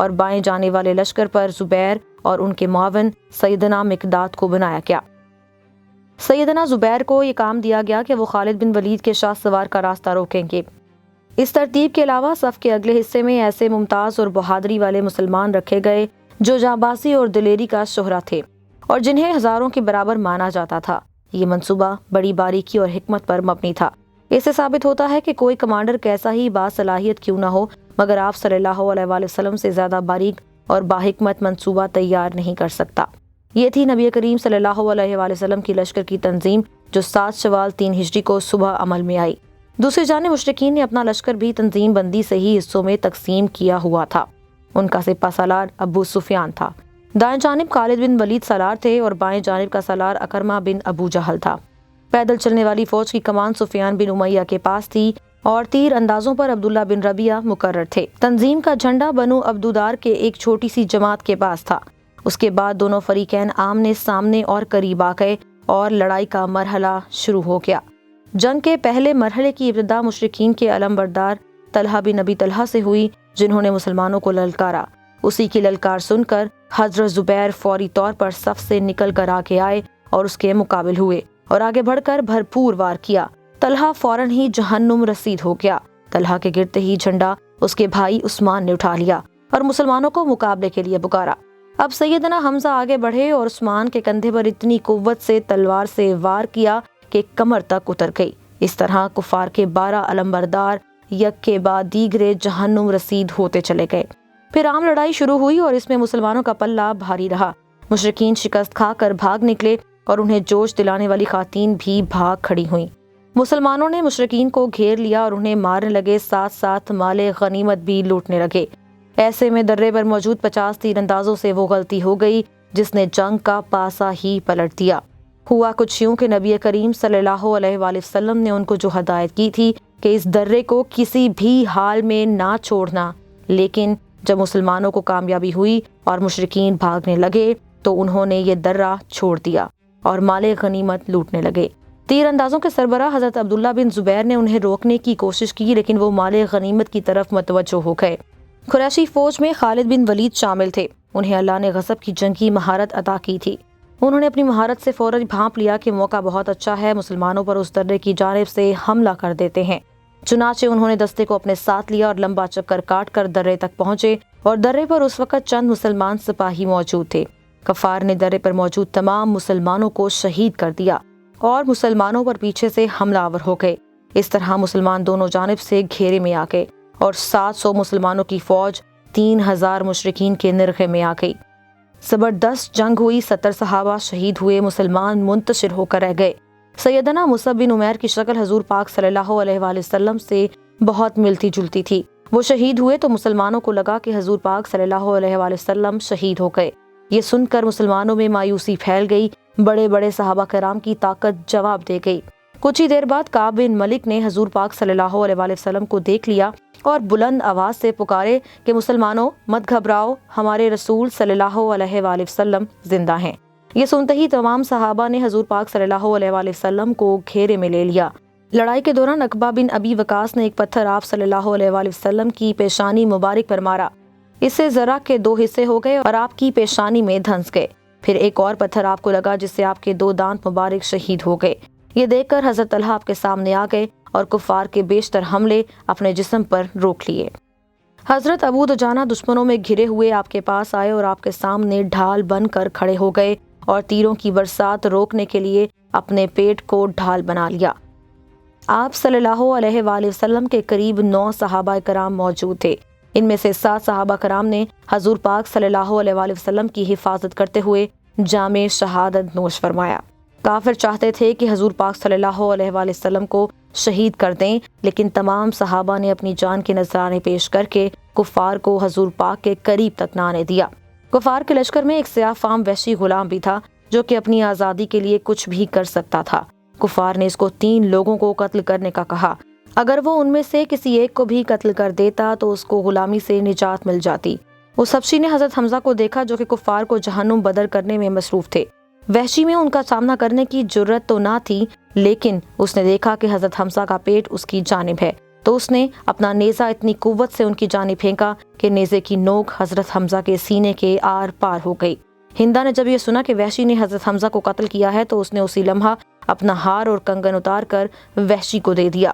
اور بائیں جانے والے لشکر پر زبیر اور ان کے معاون سیدنا مقداد کو بنایا گیا۔ سیدنا زبیر کو یہ کام دیا گیا کہ وہ خالد بن ولید کے شاہ سوار کا راستہ روکیں گے۔ اس ترتیب کے علاوہ صف کے اگلے حصے میں ایسے ممتاز اور بہادری والے مسلمان رکھے گئے جو جانبازی اور دلیری کا شہرا تھے اور جنہیں ہزاروں کے برابر مانا جاتا تھا۔ یہ منصوبہ بڑی باریکی اور حکمت پر مبنی تھا۔ اس سے ثابت ہوتا ہے کہ کوئی کمانڈر کیسا ہی باصلاحیت کیوں نہ ہو، مگر آپ صلی اللہ علیہ وآلہ وسلم سے زیادہ باریک اور باحکمت منصوبہ تیار نہیں کر سکتا۔ یہ تھی نبی کریم صلی اللہ علیہ وآلہ وسلم کی لشکر کی تنظیم جو 7 شوال 3 ہجری کو صبح عمل میں آئی۔ دوسری جانب مشرکین نے اپنا لشکر بھی تنظیم بندی سے ہی حصوں میں تقسیم کیا ہوا تھا۔ ان کا سپہ سالار ابو سفیان تھا، دائیں جانب خالد بن ولید سالار تھے اور بائیں جانب کا سالار اکرمہ بن ابو جہل تھا۔ پیدل چلنے والی فوج کی کمان سفیان بن امیہ کے پاس تھی اور تیر اندازوں پر عبداللہ بن ربیعہ مقرر تھے۔ تنظیم کا جھنڈا بنو عبدودار کے ایک چھوٹی سی جماعت کے پاس تھا۔ اس کے بعد دونوں فریقین آمنے سامنے اور قریب آ گئے اور لڑائی کا مرحلہ شروع ہو گیا۔ جنگ کے پہلے مرحلے کی ابتدا مشرکین کے علم بردار طلحہ بن ابی طلحہ سے ہوئی، جنہوں نے مسلمانوں کو للکارا۔ اسی کی للکار سن کر حضرت زبیر فوری طور پر صف سے نکل کر آگے آئے اور اس کے مقابل ہوئے اور آگے بڑھ کر بھرپور وار کیا۔ طلحہ فوراً ہی جہنم رسید ہو گیا۔ طلحہ کے گرتے ہی جھنڈا اس کے بھائی عثمان نے اٹھا لیا اور مسلمانوں کو مقابلے کے لیے پکارا۔ اب سیدنا حمزہ آگے بڑھے اور عثمان کے کندھے پر اتنی قوت سے تلوار سے وار کیا کہ کمر تک اتر گئی۔ اس طرح کفار کے 12 علمبردار یک کے بعد دیگرے جہنم رسید ہوتے چلے گئے۔ پھر عام لڑائی شروع ہوئی اور اس میں مسلمانوں کا پلہ بھاری رہا۔ مشرکین شکست کھا کر بھاگ نکلے اور انہیں جوش دلانے والی خواتین بھی بھاگ کھڑی ہوئیں۔ مسلمانوں نے مشرکین کو گھیر لیا اور انہیں مارنے لگے، ساتھ ساتھ مال غنیمت بھی لوٹنے لگے۔ ایسے میں درے پر موجود 50 تیر اندازوں سے وہ غلطی ہو گئی جس نے جنگ کا پاسا ہی پلٹ دیا۔ ہوا کچھ یوں کہ نبی کریم صلی اللہ علیہ وآلہ وسلم نے ان کو جو ہدایت کی تھی کہ اس درے کو کسی بھی حال میں نہ چھوڑنا، لیکن جب مسلمانوں کو کامیابی ہوئی اور مشرکین بھاگنے لگے تو انہوں نے یہ درہ چھوڑ دیا اور مال غنیمت لوٹنے لگے۔ تیر اندازوں کے سربراہ حضرت عبداللہ بن زبیر نے انہیں روکنے کی کوشش کی، لیکن وہ مال غنیمت کی طرف متوجہ ہو گئے۔ قریشی فوج میں خالد بن ولید شامل تھے۔ انہیں اللہ نے غضب کی جنگی مہارت عطا کی تھی۔ انہوں نے اپنی مہارت سے فوراً بھانپ لیا کہ موقع بہت اچھا ہے، مسلمانوں پر اس درے کی جانب سے حملہ کر دیتے ہیں۔ چنانچہ انہوں نے دستے کو اپنے ساتھ لیا اور لمبا چکر کاٹ کر درے تک پہنچے اور درے پر اس وقت چند مسلمان سپاہی موجود تھے۔ کفار نے درے پر موجود تمام مسلمانوں کو شہید کر دیا اور مسلمانوں پر پیچھے سے حملہ آور ہو گئے۔ اس طرح مسلمان دونوں جانب سے گھیرے میں آ گئے اور 700 مسلمانوں کی فوج 3000 مشرکین کے نرغے میں آ گئی۔ زبردست جنگ ہوئی، 70 صحابہ شہید ہوئے، مسلمان منتشر ہو کر رہ گئے۔ سیدنا مصعب بن عمیر کی شکل حضور پاک صلی اللہ علیہ وآلہ وسلم سے بہت ملتی جلتی تھی۔ وہ شہید ہوئے تو مسلمانوں کو لگا کہ حضور پاک صلی اللہ علیہ وآلہ وسلم شہید ہو گئے۔ یہ سن کر مسلمانوں میں مایوسی پھیل گئی، بڑے بڑے صحابہ کرام کی طاقت جواب دے گئی۔ کچھ ہی دیر بعد کعب بن ملک نے حضور پاک صلی اللہ علیہ وآلہ وسلم کو دیکھ لیا اور بلند آواز سے پکارے کہ مسلمانوں مت گھبراؤ، ہمارے رسول صلی اللہ علیہ وآلہ وسلم زندہ ہیں۔ یہ سنتے ہی تمام صحابہ نے حضور پاک صلی اللہ علیہ وآلہ وسلم کو گھیرے میں لے لیا۔ لڑائی کے دوران عقبہ بن ابی وقاص نے ایک پتھر آپ صلی اللہ علیہ وآلہ وسلم کی پیشانی مبارک پر مارا۔ اس سے ذرا کے 2 حصے ہو گئے اور آپ کی پیشانی میں دھنس گئے۔ پھر ایک اور پتھر آپ کو لگا جس سے آپ کے 2 دانت مبارک شہید ہو گئے۔ یہ دیکھ کر حضرت طلحہ آپ کے سامنے آ گئے اور کفار کے بیشتر حملے اپنے جسم پر روک لیے۔ حضرت ابو دجانہ دشمنوں میں گھرے ہوئے آپ کے پاس آئے اور آپ کے سامنے ڈھال بن کر کھڑے ہو گئے اور تیروں کی برسات روکنے کے لیے اپنے پیٹ کو ڈھال بنا لیا۔ آپ صلی اللہ علیہ وآلہ وسلم کے قریب 9 صحابہ کرام موجود تھے۔ ان میں سے 7 صحابہ کرام نے حضور پاک صلی اللہ علیہ وآلہ وسلم کی حفاظت کرتے ہوئے جام شہادت نوش فرمایا۔ کافر چاہتے تھے کہ حضور پاک صلی اللہ علیہ وآلہ وسلم کو شہید کر دیں، لیکن تمام صحابہ نے اپنی جان کے نذرانے پیش کر کے کفار کو حضور پاک کے قریب تک نہ آنے دیا۔ کفار کے لشکر میں ایک سیاہ فام وحشی غلام بھی تھا جو کہ اپنی آزادی کے لیے کچھ بھی کر سکتا تھا۔ کفار نے اس کو 3 لوگوں کو قتل کرنے کا کہا۔ اگر وہ ان میں سے کسی ایک کو بھی قتل کر دیتا تو اس کو غلامی سے نجات مل جاتی۔ اس حبشی نے حضرت حمزہ کو دیکھا جو کہ کفار کو جہنم بدر کرنے میں مصروف تھے۔ وحشی میں ان کا سامنا کرنے کی جرت تو نہ تھی، لیکن اس نے دیکھا کہ حضرت حمزہ کا پیٹ اس کی جانب ہے تو اس نے اپنا نیزہ اتنی قوت سے ان کی جانب پھینکا کہ نیزے کی نوک حضرت حمزہ کے سینے کے آر پار ہو گئی۔ ہندا نے جب یہ سنا کہ وحشی نے حضرت حمزہ کو قتل کیا ہے تو اس نے اسی لمحہ اپنا ہار اور کنگن اتار کر وحشی کو دے دیا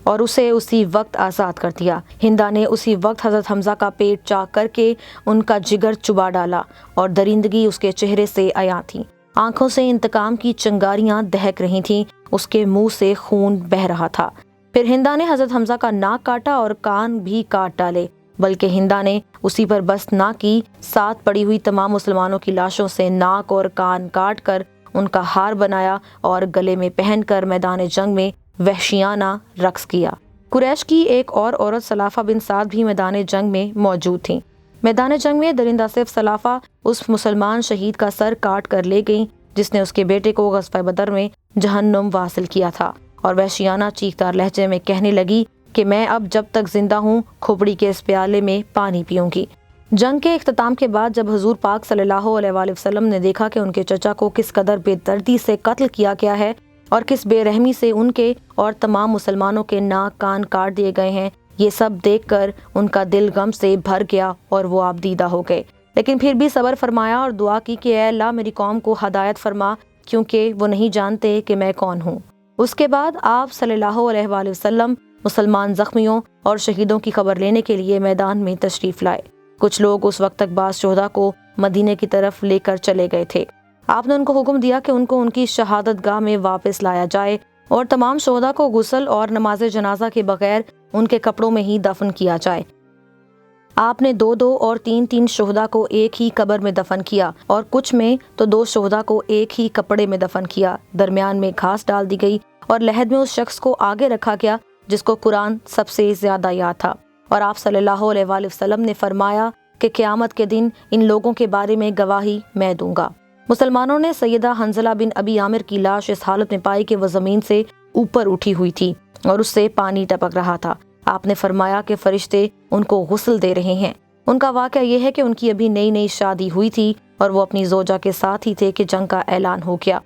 اور اسے اسی وقت آزاد کر دیا۔ ہندا نے اسی وقت حضرت حمزہ کا پیٹ چاک کر کے ان کا جگر چبا ڈالا اور درندگی اس کے چہرے سے عیاں تھی۔ آنکھوں سے انتقام کی چنگاریاں دہک رہی تھیں، اس کے منہ سے خون بہہ رہا تھا۔ پھر ہندا نے حضرت حمزہ کا ناک کاٹا اور کان بھی کاٹ ڈالے، بلکہ ہندا نے اسی پر بس نہ کی، ساتھ پڑی ہوئی تمام مسلمانوں کی لاشوں سے ناک اور کان کاٹ کر ان کا ہار بنایا اور گلے میں پہن کر میدان جنگ میں وحشیانہ رقص کیا۔ قریش کی ایک اور عورت سلافہ بن سعد بھی میدان جنگ میں موجود تھیں۔ میدان جنگ میں درندہ صرف سلافہ اس مسلمان شہید کا سر کاٹ کر لے گئی جس نے اس کے بیٹے کو غزوہ بدر میں جہنم واصل کیا تھا، اور وحشیانہ چیخدار لہجے میں کہنے لگی کہ میں اب جب تک زندہ ہوں کھوپڑی کے اس پیالے میں پانی پیوں گی۔ جنگ کے اختتام کے بعد جب حضور پاک صلی اللہ علیہ وآلہ وسلم نے دیکھا کہ ان کے چچا کو کس قدر بے دردی سے قتل کیا گیا ہے اور کس بے رحمی سے ان کے اور تمام مسلمانوں کے ناک کان کاٹ دیے گئے ہیں، یہ سب دیکھ کر ان کا دل غم سے بھر گیا اور وہ آپ دیدہ ہو گئے، لیکن پھر بھی صبر فرمایا اور دعا کی کہ اے اللہ میری قوم کو ہدایت فرما، کیونکہ وہ نہیں جانتے کہ میں کون ہوں۔ اس کے بعد آپ صلی اللہ علیہ وآلہ وسلم مسلمان زخمیوں اور شہیدوں کی خبر لینے کے لیے میدان میں تشریف لائے۔ کچھ لوگ اس وقت تک بعض شہداء کو مدینے کی طرف لے کر چلے گئے تھے۔ آپ نے ان کو حکم دیا کہ ان کو ان کی شہادت گاہ میں واپس لایا جائے اور تمام شہداء کو غسل اور نماز جنازہ کے بغیر ان کے کپڑوں میں ہی دفن کیا جائے۔ آپ نے 2 اور 3 شہداء کو ایک ہی قبر میں دفن کیا اور کچھ میں تو 2 شہداء کو ایک ہی کپڑے میں دفن کیا۔ درمیان میں گھاس ڈال دی گئی اور لحد میں اس شخص کو آگے رکھا گیا جس کو قرآن سب سے زیادہ یاد تھا، اور آپ صلی اللہ علیہ وآلہ وسلم نے فرمایا کہ قیامت کے دن ان لوگوں کے بارے میں گواہی میں دوں گا۔ مسلمانوں نے سیدہ حنزلہ بن ابی عامر کی لاش اس حالت میں پائی کہ وہ زمین سے اوپر اٹھی ہوئی تھی اور اس سے پانی ٹپک رہا تھا۔ آپ نے فرمایا کہ فرشتے ان کو غسل دے رہے ہیں۔ ان کا واقعہ یہ ہے کہ ان کی ابھی نئی شادی ہوئی تھی اور وہ اپنی زوجہ کے ساتھ ہی تھے کہ جنگ کا اعلان ہو گیا۔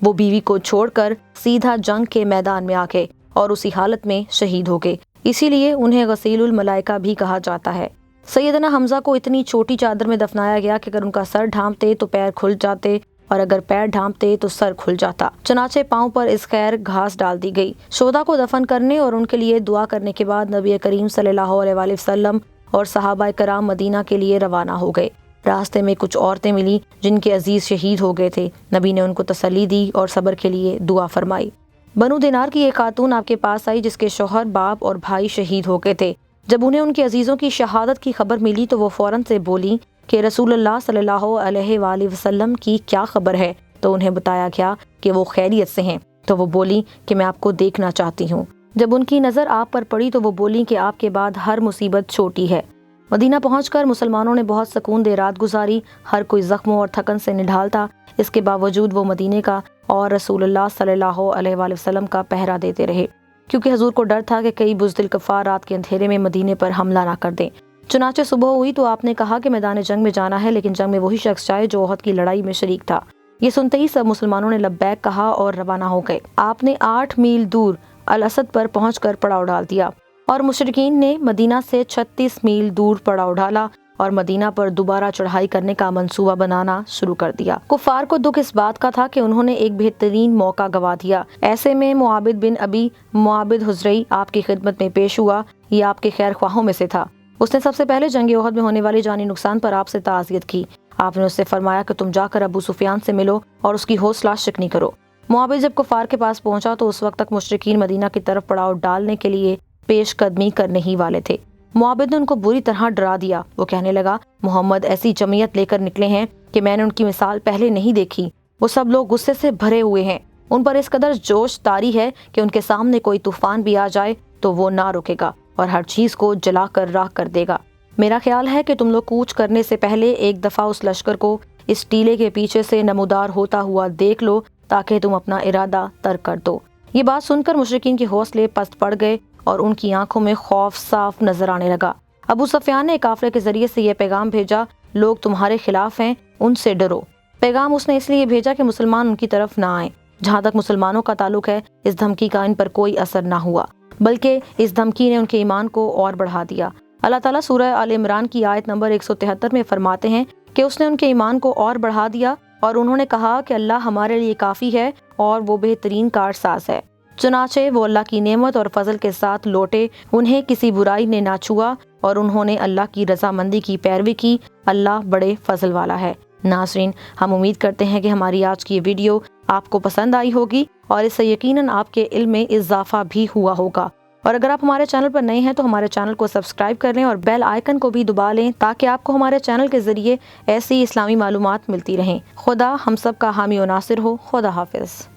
وہ بیوی کو چھوڑ کر سیدھا جنگ کے میدان میں آ گئے اور اسی حالت میں شہید ہو گئے، اسی لیے انہیں غسیل الملائکہ بھی کہا جاتا ہے۔ سیدنا حمزہ کو اتنی چھوٹی چادر میں دفنایا گیا کہ اگر ان کا سر ڈھانپتے تو پیر کھل جاتے اور اگر پیر ڈھانپتے تو سر کھل جاتا۔ چنانچہ پاؤں پر اس خیر گھاس ڈال دی گئی۔ شہداء کو دفن کرنے اور ان کے لیے دعا کرنے کے بعد نبی کریم صلی اللہ علیہ وآلہ وسلم اور صحابہ کرام مدینہ کے لیے روانہ ہو گئے۔ راستے میں کچھ عورتیں ملی جن کے عزیز شہید ہو گئے تھے۔ نبی نے ان کو تسلی دی اور صبر کے لیے دعا فرمائی۔ بنو دینار کی ایک خاتون آپ کے پاس آئی جس کے شوہر، باپ اور بھائی شہید ہو گئے تھے۔ جب انہیں ان کے عزیزوں کی شہادت کی خبر ملی تو وہ فوراً سے بولی کہ رسول اللہ صلی اللہ علیہ وآلہ وسلم کی کیا خبر ہے؟ تو انہیں بتایا گیا کہ وہ خیریت سے ہیں۔ تو وہ بولی کہ میں آپ کو دیکھنا چاہتی ہوں۔ جب ان کی نظر آپ پر پڑی تو وہ بولی کہ آپ کے بعد ہر مصیبت چھوٹی ہے۔ مدینہ پہنچ کر مسلمانوں نے بہت سکون دہ رات گزاری، ہر کوئی زخموں اور تھکن سے نڈھال تھا۔ اس کے باوجود وہ مدینے کا اور رسول اللہ صلی اللہ علیہ وآلہ وسلم کا پہرا دیتے رہے، کیونکہ حضور کو ڈر تھا کہ کئی بزدل کفار رات کے اندھیرے میں مدینے پر حملہ نہ کر دیں۔ چنانچہ صبح ہوئی تو آپ نے کہا کہ میدان جنگ میں جانا ہے، لیکن جنگ میں وہی شخص جائے جو احد کی لڑائی میں شریک تھا۔ یہ سنتے ہی سب مسلمانوں نے لبیک کہا اور روانہ ہو گئے۔ آپ نے 8 میل دور الاسد پر پہنچ کر پڑاؤ ڈال دیا اور مشرکین نے مدینہ سے 36 میل دور پڑاؤ ڈالا اور مدینہ پر دوبارہ چڑھائی کرنے کا منصوبہ بنانا شروع کر دیا۔ کفار کو دکھ اس بات کا تھا کہ انہوں نے ایک بہترین موقع گوا دیا۔ ایسے میں معابد بن ابی معابد حزرعی آپ کی خدمت میں پیش ہوا۔ یہ آپ کے خیر خواہوں میں سے تھا۔ اس نے سب سے پہلے جنگ احد میں ہونے والی جانی نقصان پر آپ سے تعزیت کی۔ آپ نے اس سے فرمایا کہ تم جا کر ابو سفیان سے ملو اور اس کی حوصلہ شکنی کرو۔ معابد جب کفار کے پاس پہنچا تو اس وقت تک مشرکین مدینہ کی طرف پڑاؤ ڈالنے کے لیے پیش قدمی کرنے ہی والے تھے۔ معابد نے ان کو بری طرح ڈرا دیا۔ وہ کہنے لگا، محمد ایسی جمعیت لے کر نکلے ہیں کہ میں نے ان کی مثال پہلے نہیں دیکھی۔ وہ سب لوگ غصے سے بھرے ہوئے ہیں، ان پر اس قدر جوش طاری ہے کہ ان کے سامنے کوئی طوفان بھی آ جائے تو وہ نہ رکے گا اور ہر چیز کو جلا کر راکھ کر دے گا۔ میرا خیال ہے کہ تم لوگ کوچ کرنے سے پہلے ایک دفعہ اس لشکر کو اس ٹیلے کے پیچھے سے نمودار ہوتا ہوا دیکھ لو تاکہ تم اپنا ارادہ ترک کر دو۔ یہ بات سن کر مشرکین کے حوصلے پست پڑ گئے اور ان کی آنکھوں میں خوف صاف نظر آنے لگا۔ ابو سفیان نے قافلے کے ذریعے سے یہ پیغام بھیجا، لوگ تمہارے خلاف ہیں، ان سے ڈرو۔ پیغام اس نے اس لیے بھیجا کہ مسلمان ان کی طرف نہ آئیں۔ جہاں تک مسلمانوں کا تعلق ہے، اس دھمکی کا ان پر کوئی اثر نہ ہوا، بلکہ اس دھمکی نے ان کے ایمان کو اور بڑھا دیا۔ اللہ تعالیٰ سورہ آل عمران کی آیت نمبر 173 میں فرماتے ہیں کہ اس نے ان کے ایمان کو اور بڑھا دیا اور انہوں نے کہا کہ اللہ ہمارے لیے کافی ہے اور وہ بہترین کارساز ہے۔ چنانچہ وہ اللہ کی نعمت اور فضل کے ساتھ لوٹے، انہیں کسی برائی نے نہ چھوا اور انہوں نے اللہ کی رضامندی کی پیروی کی۔ اللہ بڑے فضل والا ہے۔ ناظرین، ہم امید کرتے ہیں کہ ہماری آج کی یہ ویڈیو آپ کو پسند آئی ہوگی اور اس سے یقیناً آپ کے علم میں اضافہ بھی ہوا ہوگا۔ اور اگر آپ ہمارے چینل پر نئے ہیں تو ہمارے چینل کو سبسکرائب کر لیں اور بیل آئیکن کو بھی دبا لیں تاکہ آپ کو ہمارے چینل کے ذریعے ایسی اسلامی معلومات ملتی رہیں۔ خدا ہم سب کا حامی و ناصر ہو۔ خدا حافظ۔